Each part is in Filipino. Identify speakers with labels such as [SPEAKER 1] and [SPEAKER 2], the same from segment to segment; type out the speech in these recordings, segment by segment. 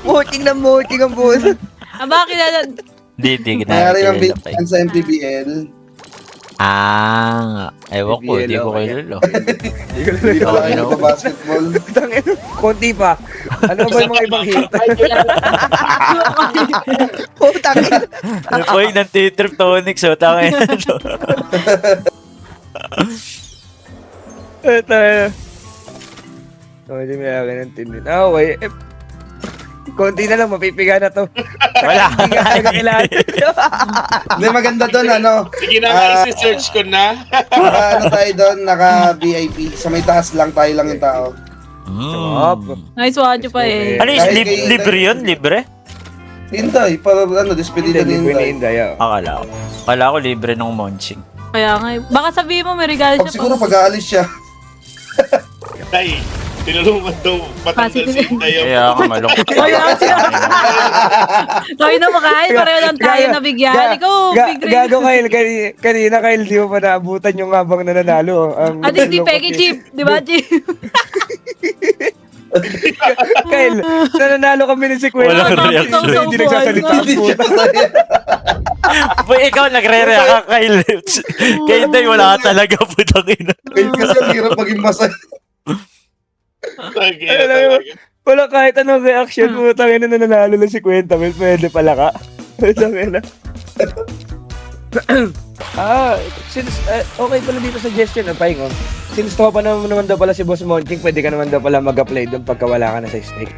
[SPEAKER 1] Moching na moching ang buhay.
[SPEAKER 2] Bakit na?
[SPEAKER 3] Hindi,
[SPEAKER 4] Mayari ng
[SPEAKER 3] kinakilala pa
[SPEAKER 4] bitan sa MPBL.
[SPEAKER 3] Ewan ko, di ko kilala.
[SPEAKER 1] Hindi ko
[SPEAKER 3] Okay,
[SPEAKER 4] Wala
[SPEAKER 3] no?
[SPEAKER 4] sa basketball.
[SPEAKER 1] Tangin, konti pa. Ano ba yung mga ibang hit? Putang ina.
[SPEAKER 3] Ano po yung nantitrip tonics, so tangin na to.
[SPEAKER 1] Ito. Hindi may akin ng tindi. Okay. Konti na lang, mapipiga na to.
[SPEAKER 3] Wala.
[SPEAKER 1] Hindi ka kailangan.
[SPEAKER 4] Hindi, maganda doon, ano.
[SPEAKER 5] Sige na, isi-search ko na.
[SPEAKER 4] Ano tayo doon, naka-VIP. Sa may taas lang, tayo lang yung tao.
[SPEAKER 2] Nice watch pa eh.
[SPEAKER 3] Ano yung
[SPEAKER 4] Kahit kay-
[SPEAKER 3] libre yun? Libre?
[SPEAKER 4] Hinday, para ano, despedida ni Hinday.
[SPEAKER 3] Akala ko libre ng munching.
[SPEAKER 2] Kaya nga eh. Baka sabihin mo may regalo
[SPEAKER 4] Pag
[SPEAKER 2] siya.
[SPEAKER 4] siguro pag-aalis siya.
[SPEAKER 5] Tay, tinulungan daw matanggal si tayo.
[SPEAKER 3] Kaya nga malungkot.
[SPEAKER 2] Kaya nga siya. Tayo na makain. Pareho lang tayo nabigyan. Ikaw, big ring.
[SPEAKER 1] Gago Kyle, kanina Kyle, di mo pa naabutan yung habang nananalo.
[SPEAKER 2] Hindi peke chip. Di ba chip?
[SPEAKER 1] Kyle, nananalo kami ni si Kuya.
[SPEAKER 3] Walang reaction.
[SPEAKER 1] Hindi nagsasalita ang
[SPEAKER 4] Hindi siya
[SPEAKER 1] puta.
[SPEAKER 4] masaya.
[SPEAKER 3] Boy, ikaw nagre-react ka kay Lips. Kaya hindi, wala ka talaga putang ina.
[SPEAKER 4] Kahit kasi ang hirap maging masaya.
[SPEAKER 1] Wala kahit anong reaction mo. Tangin na nananalo lang si Kwenta. Pwede pala ka. Tangin na. Since, okay pala dito suggestion, pahingo. Since tropa naman daw pala si Boss Monching, pwede ka naman daw pala mag-apply doon pagka wala ka na sa stake.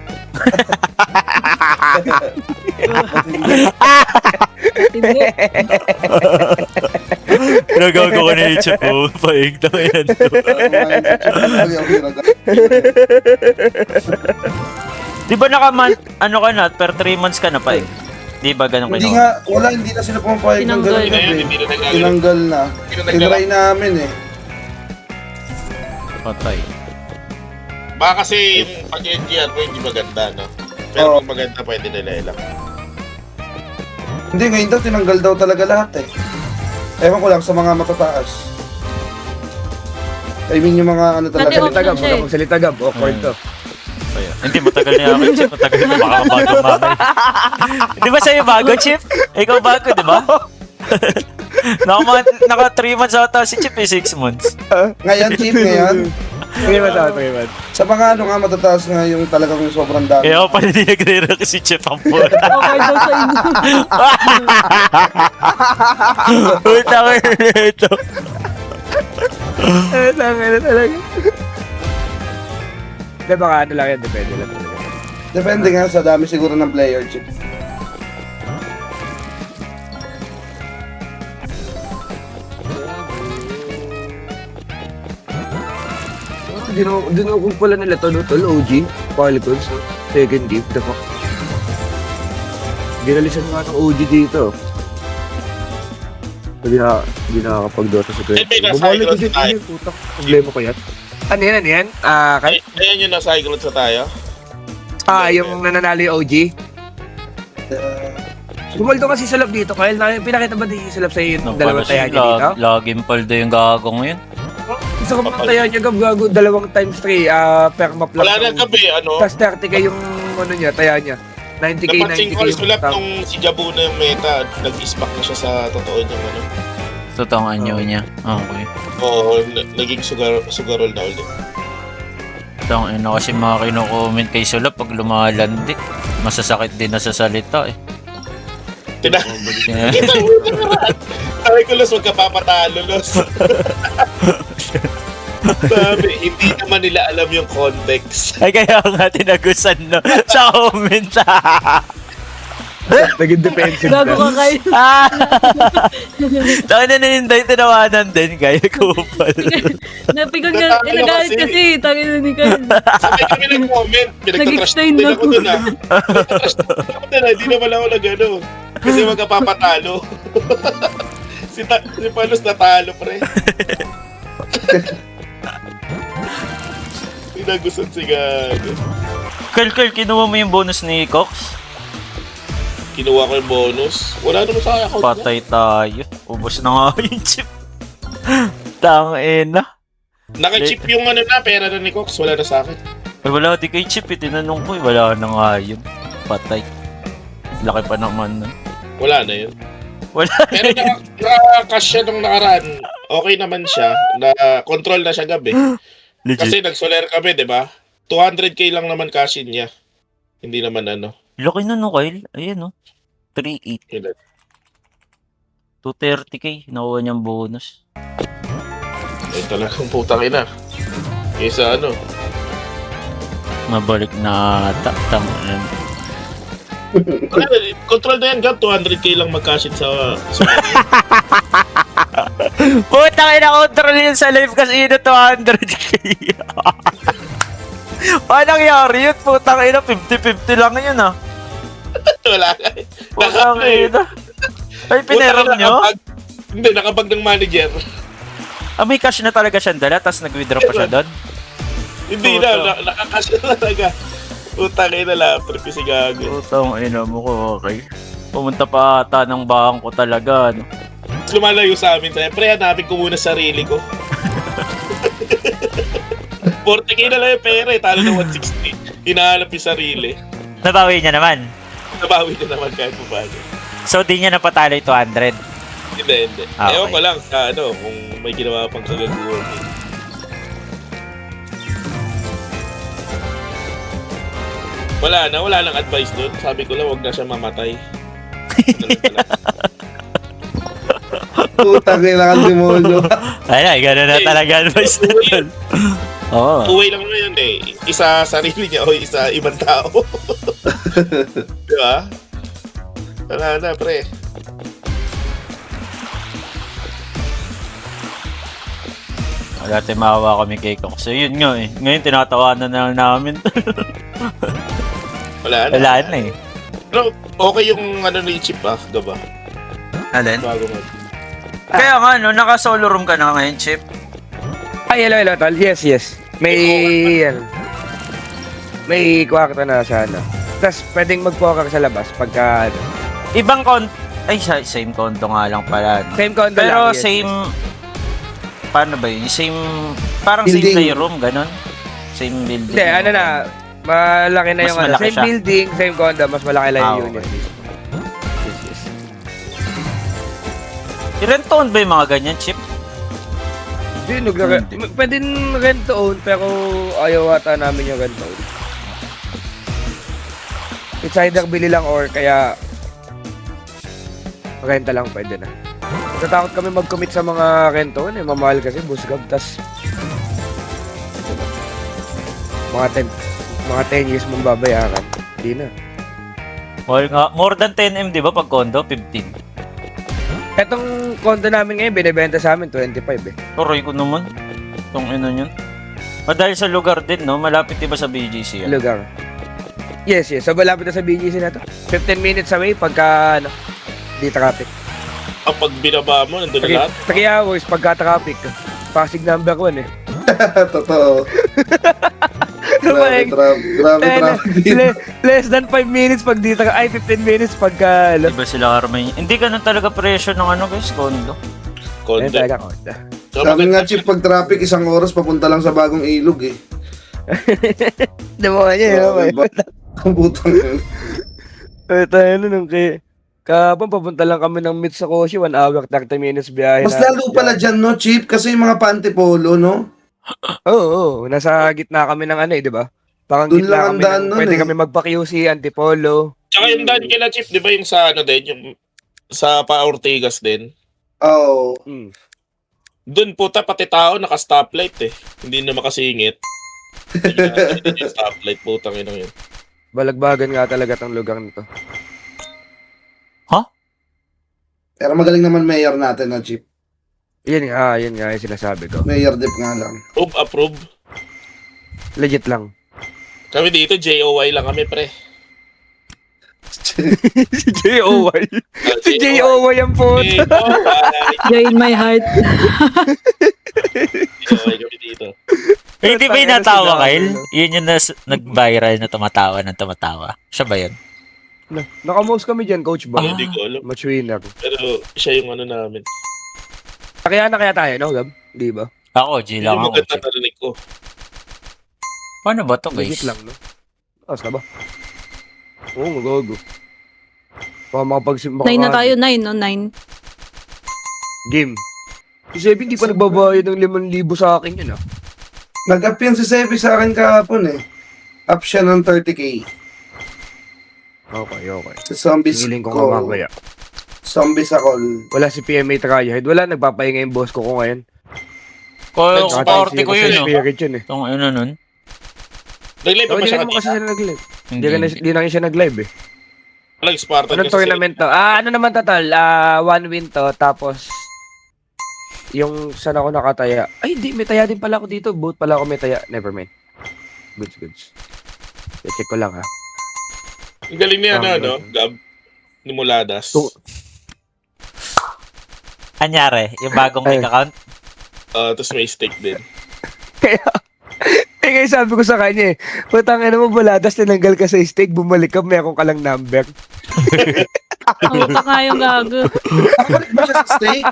[SPEAKER 2] Hindi.
[SPEAKER 3] Nagago ko na yung chip ko. Paing na yan to. Di ba ano ka na, per 3 months ka na Paing? Di ba ganun
[SPEAKER 4] Hindi
[SPEAKER 3] kayo?
[SPEAKER 4] nga, hindi na sila pumapayag ng
[SPEAKER 2] Tinanggal.
[SPEAKER 4] ganun.
[SPEAKER 5] Hindi na nagagalaw.
[SPEAKER 4] Tinanggal na. Tinry namin eh.
[SPEAKER 3] Patay.
[SPEAKER 5] Baka kasi yung pag-NGR mo hindi maganda, no? Pero pag maganda, pwede nila ilang.
[SPEAKER 4] Hindi, ngayon daw tinanggal daw talaga lahat eh. Ewan ko lang sa mga matataas. I mean yung mga ano talaga.
[SPEAKER 2] Dati
[SPEAKER 1] Salita gab,
[SPEAKER 2] siya eh.
[SPEAKER 1] wala magsalita gab. Awkward to.
[SPEAKER 3] Hindi, matagal na ako, Chip. Matagal na baka bago mamay. Di ba sa'yo bago, Chip? Ikaw bago, di ba? Naka 3 months ata si Chip eh, 6 months.
[SPEAKER 4] Ngayon, cheap ngayon.
[SPEAKER 1] Pagkiman.
[SPEAKER 4] Sa mga ano nga matataas nga yung talagang sobrang dami.
[SPEAKER 3] Kaya ako pala hindi nagre-react si Chip ang puta.
[SPEAKER 2] Okay daw sa inyo.
[SPEAKER 3] Puta ko ito.
[SPEAKER 1] Tangin na talaga. Hindi, baka ano lang yan, depende lang talaga.
[SPEAKER 4] Depende nga sa dami siguro ng player chip.
[SPEAKER 1] Dinukong pala nila to, no, tol, OG, Falcons, no? Second gift, the fuck. Ginalisan nga ng OG dito. Hindi nakakapag-dota sa
[SPEAKER 5] Eh, may nasa
[SPEAKER 1] Bumalik ko
[SPEAKER 5] Cyclones
[SPEAKER 1] din,
[SPEAKER 5] tayo.
[SPEAKER 1] putak. Problema ko yan. Ano yan?
[SPEAKER 5] Ayan yung nasa Cyclones na tayo.
[SPEAKER 1] Yung nananalo yung OG? Gumaldo kasi sa lab dito, Kyle. Pinakita ba din sa lab sa'yo yung dalawang taya niya dito?
[SPEAKER 3] Laging paldo yung gago ngayon.
[SPEAKER 1] Gusto ko pang taya niya, gago, dalawang times 3, per map lang.
[SPEAKER 5] Wala na gabi, ano?
[SPEAKER 1] Tapos 30k yung ano niya, taya niya. 90k,
[SPEAKER 5] Napansin
[SPEAKER 1] 90k
[SPEAKER 5] ko
[SPEAKER 1] yung
[SPEAKER 5] sulap
[SPEAKER 1] top.
[SPEAKER 5] nung si Jabu na yung meta, nag-ispack na siya sa totoo niyang ano.
[SPEAKER 3] Totoong anyo niya. Okay.
[SPEAKER 5] Oo, naging sugarol na ulit.
[SPEAKER 3] Tang ina kasi mga kino-comment kay Sulap pag lumalandi. Masasakit din na sa salita eh.
[SPEAKER 5] Sabi ko, Los, huwag ka papatalo, Los. Sabi, hindi naman nila alam yung context.
[SPEAKER 3] Ay kaya nga tinagusan no sa comment.
[SPEAKER 1] Naging defensive
[SPEAKER 2] Gago ka
[SPEAKER 1] na.
[SPEAKER 2] kayo.
[SPEAKER 3] Taka na naninday tinawanan din kaya ko pa.
[SPEAKER 2] Napigang niya. Nagalit kasi. Tangin na ni Kyle.
[SPEAKER 5] Sabay kami nag-comment, pinagtatrash
[SPEAKER 2] Nag-explain
[SPEAKER 5] din
[SPEAKER 2] na
[SPEAKER 5] ako dun ah. Pinagtatrash din ako dun ah, hindi naman ako nag-ano. Kasi magkapapatalo. si Palos natalo, pre. Pinagusan si Gago.
[SPEAKER 3] Kyle, kinuha mo yung bonus ni Cox?
[SPEAKER 5] Kinuha ko yung bonus. Wala naman sa account niya.
[SPEAKER 3] Patay tayo. Ubos na nga yung chip. Tangina.
[SPEAKER 5] Naka-chip yung ano na, pera na ni Cox. Wala na sa akin.
[SPEAKER 3] Ay, wala di kay Chip eh. Tinanong ko eh. Wala na nga yun. Patay. Laki pa naman nun.
[SPEAKER 5] Wala na yun.
[SPEAKER 3] Wala
[SPEAKER 5] Pero
[SPEAKER 3] na yun.
[SPEAKER 5] nakakas siya nung nakaraan. Okay naman siya. Na-control na siya gabi.
[SPEAKER 3] Legit.
[SPEAKER 5] Kasi nag-solar kami, di ba? 200k lang naman cashin niya. Hindi naman ano.
[SPEAKER 3] Laki na no, Kyle. Ayan no. 3.8.
[SPEAKER 5] Yun.
[SPEAKER 3] 230k. Nakuha niyang bonus.
[SPEAKER 5] Eh, talagang putang ina. Kaysa ano.
[SPEAKER 3] Mabalik na tang.
[SPEAKER 5] Control na yan, Gab. 200k lang mag-cashin sa
[SPEAKER 3] Puta kayo na-control yun sa live kasi yun na 200k. Paano nangyari yun? Puta kayo na 50-50 lang yun ah.
[SPEAKER 5] Wala ka.
[SPEAKER 3] Puta kayo na. Ay, pineram nyo?
[SPEAKER 5] Hindi, nakabag ng manager.
[SPEAKER 3] Ah, may cash na talaga siya dala, tapos nag-withdraw pa siya doon?
[SPEAKER 5] Hindi na, nakakash na talaga. Utang ina lang, trip si gago.
[SPEAKER 3] Putang ina mo ko, okay. Pumunta pa ata ng bangko talaga, no?
[SPEAKER 5] Lumalayo sa amin, sabi, pre, hanapin ko muna sarili ko. 40k na lang yung pera, talo ng 160. Hinahanap yung sarili.
[SPEAKER 3] Nabawi niya naman.
[SPEAKER 5] Nabawi na naman kahit pa paano.
[SPEAKER 3] So, di niya napatalo yung 200.
[SPEAKER 5] Hindi.
[SPEAKER 3] Ah,
[SPEAKER 5] Ewan
[SPEAKER 3] okay.
[SPEAKER 5] ko lang sa ano, kung may ginawa pang kagaguhan. Wala nang advice doon. Sabi ko lang, wag na siya mamatay.
[SPEAKER 4] Putang kailangan demonyo.
[SPEAKER 3] Ay, gano'n na talaga advice na yun. Oo.
[SPEAKER 5] Uwi lang naman yun eh. Isa sarili niya o isa ibang tao. Di ba? Wala na, pre.
[SPEAKER 3] Dati maawa kami kay Cox. So, yun nga eh. Ngayon, tinatawanan na lang namin.
[SPEAKER 5] Wala na.
[SPEAKER 3] Wala na eh.
[SPEAKER 5] Pero okay yung ano ni Chip gaba.
[SPEAKER 3] Alin?
[SPEAKER 5] Bago nga.
[SPEAKER 3] Kaya nga, no, naka-solo room ka na ngayon, Chip.
[SPEAKER 1] Ay, hello, tol. Yes. May, yan. May kwarto na sana. Tapos, pwedeng mag-poker sa labas pagka, ano.
[SPEAKER 3] Ibang ay, same condo nga lang pala.
[SPEAKER 1] Same condo
[SPEAKER 3] Pero
[SPEAKER 1] lang. Yes,
[SPEAKER 3] same, paano ba yun? Same, parang
[SPEAKER 4] Building.
[SPEAKER 3] same playroom, ganon? Same building.
[SPEAKER 1] Hindi, ano na, malaki na
[SPEAKER 3] Mas
[SPEAKER 1] yung ano.
[SPEAKER 3] malaki
[SPEAKER 1] Same
[SPEAKER 3] siya.
[SPEAKER 1] building, same condo, mas malaki lang yung
[SPEAKER 3] Ah,
[SPEAKER 1] unit.
[SPEAKER 3] okay.
[SPEAKER 1] Yes.
[SPEAKER 3] I-rent to own ba yung mga ganyan, Chip?
[SPEAKER 1] Hindi, pwede rent to own, pero ayaw ata namin yung rent to own. It's either bili lang or kaya renta lang pwede na. Natatakot kami mag-commit sa mga rent to own eh, mamahal kasi, busgab, tas mga 10 years mong babayaran. Hindi na.
[SPEAKER 3] More than 10M, di ba? Pag condo, 15.
[SPEAKER 1] Etong condo namin ngayon, binibenta sa amin 25 eh.
[SPEAKER 3] Turoy ko naman. Itong ino yun. Dahil sa lugar din, no? Malapit diba sa BGC yan?
[SPEAKER 1] Lugar. Yes. So, malapit na sa BGC na to. 15 minutes away pagka, di traffic.
[SPEAKER 5] Kapag binaba mo, nandun na lahat.
[SPEAKER 1] 3 hours pagka traffic. Pasig number 1 eh.
[SPEAKER 4] Totoo. Grabe traffic din.
[SPEAKER 1] Less than 5 minutes pag dito ka. Ay, 15 minutes pagka...
[SPEAKER 3] Diba sila Carmen? Hindi ganun talaga presyo ng ano guys, condo.
[SPEAKER 1] Ayun
[SPEAKER 5] Condo.
[SPEAKER 1] talaga condo.
[SPEAKER 5] So,
[SPEAKER 4] Sabi
[SPEAKER 5] maganda-
[SPEAKER 4] nga, Chip, pag traffic, 1 oras papunta lang sa bagong ilog eh.
[SPEAKER 1] Di mo kanya yun.
[SPEAKER 4] Ang putang yun.
[SPEAKER 1] Ay, tayo na nung kay... Kapag papunta lang kami ng Mitsa Koshi, 1 hour, 30 minutes biyahe
[SPEAKER 4] Mas lalo pala dyan, no, Chip? Kasi yung mga pantipolo, no?
[SPEAKER 1] Oo. Nasa gitna kami ng ano eh, di ba? Parang
[SPEAKER 4] Doon
[SPEAKER 1] gitna
[SPEAKER 4] lang ang
[SPEAKER 1] kami
[SPEAKER 4] daan
[SPEAKER 1] ng,
[SPEAKER 4] nun
[SPEAKER 1] pwede
[SPEAKER 4] eh.
[SPEAKER 1] kami magpa-QC, Antipolo.
[SPEAKER 5] Tsaka yung daan kila Chip, di ba yung sa ano din, yung sa Pa-Ortigas din.
[SPEAKER 4] Oo.
[SPEAKER 5] Doon puta, pati tao naka-stoplight eh. Hindi na makasingit. Hindi yung stoplight, putang ina yun.
[SPEAKER 1] Balagbagan nga talaga tong lugar nito.
[SPEAKER 4] Pero magaling naman mayor natin, no, Chip?
[SPEAKER 1] Yun nga yung sinasabi ko.
[SPEAKER 4] Mayor Dip nga lang.
[SPEAKER 5] Approve.
[SPEAKER 1] Legit lang.
[SPEAKER 5] Kami dito, JOY lang kami, pre.
[SPEAKER 1] Si J.O.Y. Si J.O.Y. ang po.
[SPEAKER 5] JOY.
[SPEAKER 2] Joy in my heart.
[SPEAKER 5] JOY kami dito.
[SPEAKER 3] Eh, di ba yung
[SPEAKER 1] Tangina
[SPEAKER 3] natawa,
[SPEAKER 1] sila,
[SPEAKER 3] Kyle?
[SPEAKER 1] ano?
[SPEAKER 3] Yun yung nag-viral na tumatawa ng tumatawa. Siya ba yun?
[SPEAKER 1] Nakamouse kami dyan, Coach Bob.
[SPEAKER 5] Hindi ko alam.
[SPEAKER 1] Match winner.
[SPEAKER 5] Pero siya yung ano namin.
[SPEAKER 1] Kaya na kaya tayo, no, Gab? Di ba?
[SPEAKER 3] Ako, G
[SPEAKER 5] Hindi
[SPEAKER 3] lang ako.
[SPEAKER 5] maganda narinig ko.
[SPEAKER 3] Paano ba to, guys?
[SPEAKER 1] Legit lang, no? Taas na ba? Oo, magago. Baka makapagsimba
[SPEAKER 2] 9 na tayo, 9, no? 9.
[SPEAKER 1] Game. Si Sebi hindi pa nagbabayad ng 5,000 sa akin yun, ah.
[SPEAKER 4] Nag-up yan si Sebi sa akin kahapon eh. Up siya ng 30k.
[SPEAKER 1] Okay, okay.
[SPEAKER 4] Sa zombies
[SPEAKER 1] Hiling ko
[SPEAKER 4] ko.
[SPEAKER 1] nga mamaya.
[SPEAKER 4] Zombies ako.
[SPEAKER 1] Wala si PMA Tryhard. Wala, nagpapahinga yung boss ko ngayon.
[SPEAKER 3] Kung
[SPEAKER 5] Nag-
[SPEAKER 3] party ko yun, no?
[SPEAKER 1] Spirit yun, eh.
[SPEAKER 3] Itong ano nun?
[SPEAKER 5] Nag-live
[SPEAKER 1] Oh,
[SPEAKER 5] pa
[SPEAKER 1] hindi
[SPEAKER 5] siya
[SPEAKER 1] naman kasi
[SPEAKER 5] kanina.
[SPEAKER 1] siya nag-live.
[SPEAKER 3] Hindi.
[SPEAKER 1] Hindi na siya nag-live, eh.
[SPEAKER 5] Nag-Spartan
[SPEAKER 1] Anong
[SPEAKER 5] kasi
[SPEAKER 1] tournament to? Ano naman total? 1 win to, tapos yung saan ako nakataya. Ay, hindi. May taya din pala ako dito. Both pala ako may taya. Never mind. Goods. I-check ko lang, ha.
[SPEAKER 5] Ang galing niya,
[SPEAKER 1] Ah,
[SPEAKER 5] no? Gab. Ni Muladas.
[SPEAKER 1] So-
[SPEAKER 3] Anyari, yung bagong
[SPEAKER 1] Ay.
[SPEAKER 3] make account?
[SPEAKER 5] Tapos may stake din.
[SPEAKER 1] Kaya sabi ko sa kanya, putang ina mo, buladas, tinanggal ka sa stake, bumalik ka, meron ka lang number.
[SPEAKER 2] Ang utak nga yung gago.
[SPEAKER 4] Nakabalik ba siya sa steak?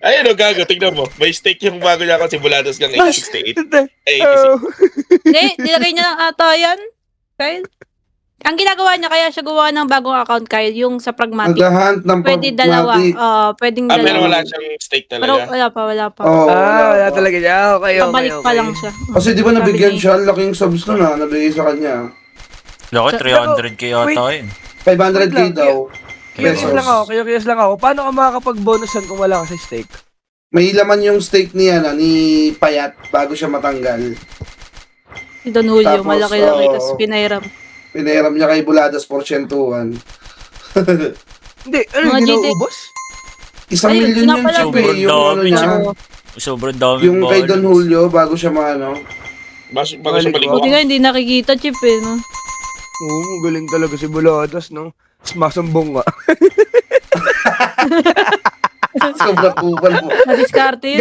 [SPEAKER 5] Ayun, no, gago. Tignan mo. May stake yung bago niya kasi Muladas kang 868. Ay, 86.
[SPEAKER 1] Oh.
[SPEAKER 2] Hindi, nilagay niya ng ata yan. Kyle. Ang ginagawa niya, kaya siya gawa ng bagong account, Kyle, yung sa Pragmatic.
[SPEAKER 4] Naghahunt ng
[SPEAKER 2] Pwede dalawa.
[SPEAKER 4] pragmatic.
[SPEAKER 2] Pwedeng
[SPEAKER 5] Pero
[SPEAKER 2] dalawa.
[SPEAKER 5] wala siyang stake
[SPEAKER 2] Pero
[SPEAKER 5] talaga.
[SPEAKER 2] wala pa.
[SPEAKER 4] Oo,
[SPEAKER 1] Wala
[SPEAKER 4] wala.
[SPEAKER 1] talaga siya. Okay.
[SPEAKER 2] Pabalik pa lang siya.
[SPEAKER 4] Kasi di ba
[SPEAKER 2] Sabi
[SPEAKER 4] nabigyan
[SPEAKER 2] niya,
[SPEAKER 4] siya, ang laking subs nun ha, nabigay sa kanya.
[SPEAKER 3] Laki,
[SPEAKER 2] So-
[SPEAKER 3] 300k yata
[SPEAKER 1] Wait.
[SPEAKER 3] yun.
[SPEAKER 4] 500k
[SPEAKER 1] Wait lang,
[SPEAKER 4] daw.
[SPEAKER 1] Curious
[SPEAKER 4] Pesos.
[SPEAKER 1] lang ako. Paano ka makakapag-bonusan kung wala ka sa stake?
[SPEAKER 4] May laman yung steak niya na ni Payat bago siya matanggal.
[SPEAKER 2] Si Don Julio,
[SPEAKER 4] Tapos,
[SPEAKER 2] malaki-laki,
[SPEAKER 4] oo.
[SPEAKER 2] tapos pinairam.
[SPEAKER 4] Pinahiram niya kay Buladas porsyentuhan.
[SPEAKER 1] Hindi, ano,
[SPEAKER 2] Mga
[SPEAKER 1] hindi
[SPEAKER 2] GT.
[SPEAKER 1] naubos?
[SPEAKER 4] 1
[SPEAKER 2] Ayun,
[SPEAKER 4] million
[SPEAKER 2] nga
[SPEAKER 4] yung
[SPEAKER 2] pala,
[SPEAKER 4] chip eh,
[SPEAKER 3] sobrang
[SPEAKER 4] yung ano
[SPEAKER 3] dami,
[SPEAKER 4] niya.
[SPEAKER 2] Oo.
[SPEAKER 3] Sobrang dami
[SPEAKER 4] Yung kay Don Julio bago siya maano.
[SPEAKER 5] Bago siya
[SPEAKER 1] Balik
[SPEAKER 5] balik.
[SPEAKER 1] ko.
[SPEAKER 2] Buti nga hindi nakikita, Chip, eh, no?
[SPEAKER 1] Oo, galing talaga si Buladas, no? Sumasambong nga.
[SPEAKER 4] Sobrang kupal mo.
[SPEAKER 2] Nadiskarte yun.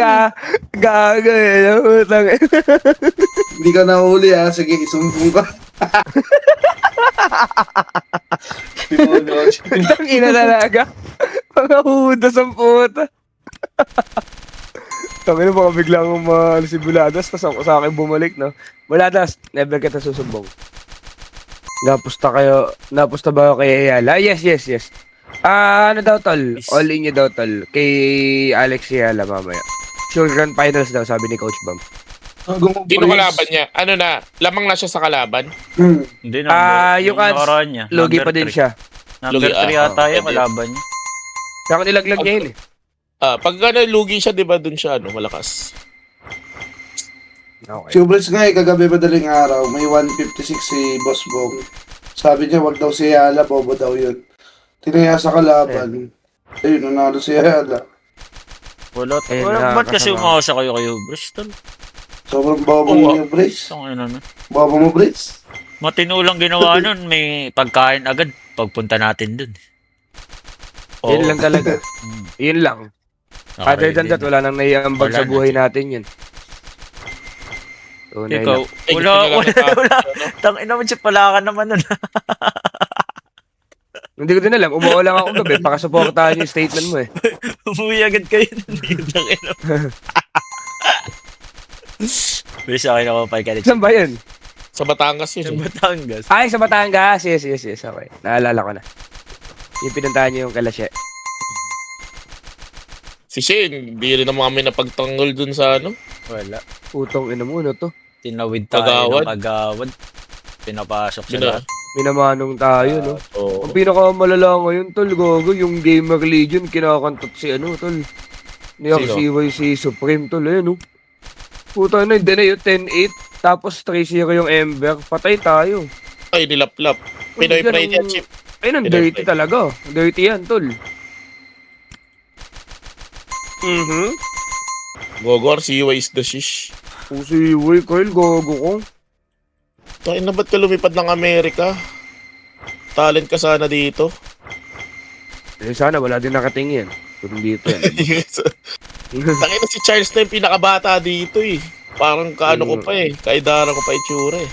[SPEAKER 1] Gaga eh. Utang.
[SPEAKER 4] Hindi ka nahuli ha. Sige, isumbong ka.
[SPEAKER 1] Utang ina talaga. Mga hudas ang puta. Tangin na baka biglang si Buladas, tas ako sa akin bumalik, no? Buladas, never kita susumbong. Napusta ba kayo kay Ayala? Yes. Ano daw, tol? All in nyo daw, tol. Kay Alex Ayala mamaya. Sure Grand Finals daw, sabi ni Coach Bam.
[SPEAKER 5] Sino kalaban niya? Ano na? Lamang na siya sa kalaban?
[SPEAKER 3] Hindi
[SPEAKER 1] yung ads,
[SPEAKER 3] nakaraan niya.
[SPEAKER 1] Logi
[SPEAKER 3] Number
[SPEAKER 1] pa din
[SPEAKER 3] three.
[SPEAKER 1] siya.
[SPEAKER 3] Number
[SPEAKER 5] Logi,
[SPEAKER 3] 3 yata yung
[SPEAKER 5] pwede.
[SPEAKER 3] kalaban niya.
[SPEAKER 1] Saka nilaglag niya yun eh.
[SPEAKER 5] Pag lugi siya, di ba dun siya, malakas?
[SPEAKER 1] Okay.
[SPEAKER 4] Chubres nga eh, kagabi madaling araw, may 156 si Boss Bong. Sabi niya, wag daw si Ayala, bobo daw yun. Tinaya sa kalaban. Ayun, nanalo si Ayala.
[SPEAKER 3] Wala.
[SPEAKER 1] Ayun,
[SPEAKER 3] Ba't kasi
[SPEAKER 1] nakakasama.
[SPEAKER 3] umasa kayo Bristol?
[SPEAKER 4] Sobrang bobo
[SPEAKER 5] Oo.
[SPEAKER 4] niyo, Brace.
[SPEAKER 3] Ang ina na.
[SPEAKER 4] Bobo mo, Brace.
[SPEAKER 3] Matino lang ginawa nun. May pagkain agad pagpunta natin dun.
[SPEAKER 1] Yun lang talaga.
[SPEAKER 3] Hmm.
[SPEAKER 1] Yun lang. Other than that, wala nang naiambag
[SPEAKER 3] Wala
[SPEAKER 1] sa
[SPEAKER 3] na.
[SPEAKER 1] buhay natin yun. Tunay
[SPEAKER 3] Ikaw,
[SPEAKER 1] lang.
[SPEAKER 5] Ay,
[SPEAKER 3] wala,
[SPEAKER 5] gusto niya lang itapo,
[SPEAKER 3] wala.
[SPEAKER 5] ano?
[SPEAKER 3] Tangina mo, Chip, wala ka naman nun.
[SPEAKER 1] Hindi ko din alam. Umuo lang ako gabi. Pakasuportahan yung statement mo eh.
[SPEAKER 3] Umuwi agad kayo nun. Tangina mo. Bilis ako nakapay ka rin.
[SPEAKER 1] Saan ba yun?
[SPEAKER 5] Sa Batangas
[SPEAKER 3] Sa
[SPEAKER 5] yun.
[SPEAKER 3] Batangas.
[SPEAKER 1] Ay, sa Batangas. Yes. Okay. Naalala ko na. Yung pinuntahan niyo yung kalasya.
[SPEAKER 5] Si Shane, di rin naman kami napagtanggol dun sa ano.
[SPEAKER 3] Wala.
[SPEAKER 1] Putong ina mo na to.
[SPEAKER 3] Tinawid tayo
[SPEAKER 5] Kagawad.
[SPEAKER 3] ng kagawad. Pinapasok sa
[SPEAKER 5] Bina.
[SPEAKER 3] lahat.
[SPEAKER 1] Minamanong tayo, no?
[SPEAKER 5] Oo.
[SPEAKER 1] Ang pinakamalala ngayon, tol, gogo, yung Gamer Legion, kinakantot si ano, tol. Ni
[SPEAKER 5] Sino?
[SPEAKER 1] CYC Supreme, tol, ayun, no? Puta na, hindi na yun, 10-8, tapos 3-0 yung Ember, patay tayo.
[SPEAKER 5] Ay, nilaplap. Pinoy
[SPEAKER 1] Yan
[SPEAKER 5] pride
[SPEAKER 1] ang-
[SPEAKER 5] yan, Chip.
[SPEAKER 1] Ayun, ang
[SPEAKER 5] Pinoy
[SPEAKER 1] dirty
[SPEAKER 5] pride.
[SPEAKER 1] talaga. Dirty yan, tol.
[SPEAKER 5] Gogor, see you is the shish.
[SPEAKER 1] Kung si Way Kyle, gogo ko.
[SPEAKER 5] Tayo na ba't ka lumipad ng Amerika? Talent ka sana dito.
[SPEAKER 1] Eh, sana wala din nakatingin. Kung dito yan.
[SPEAKER 5] Tangin na si Charles na yung pinakabata dito eh. Parang kaano ko pa eh. Kaidara ko pa itsura eh.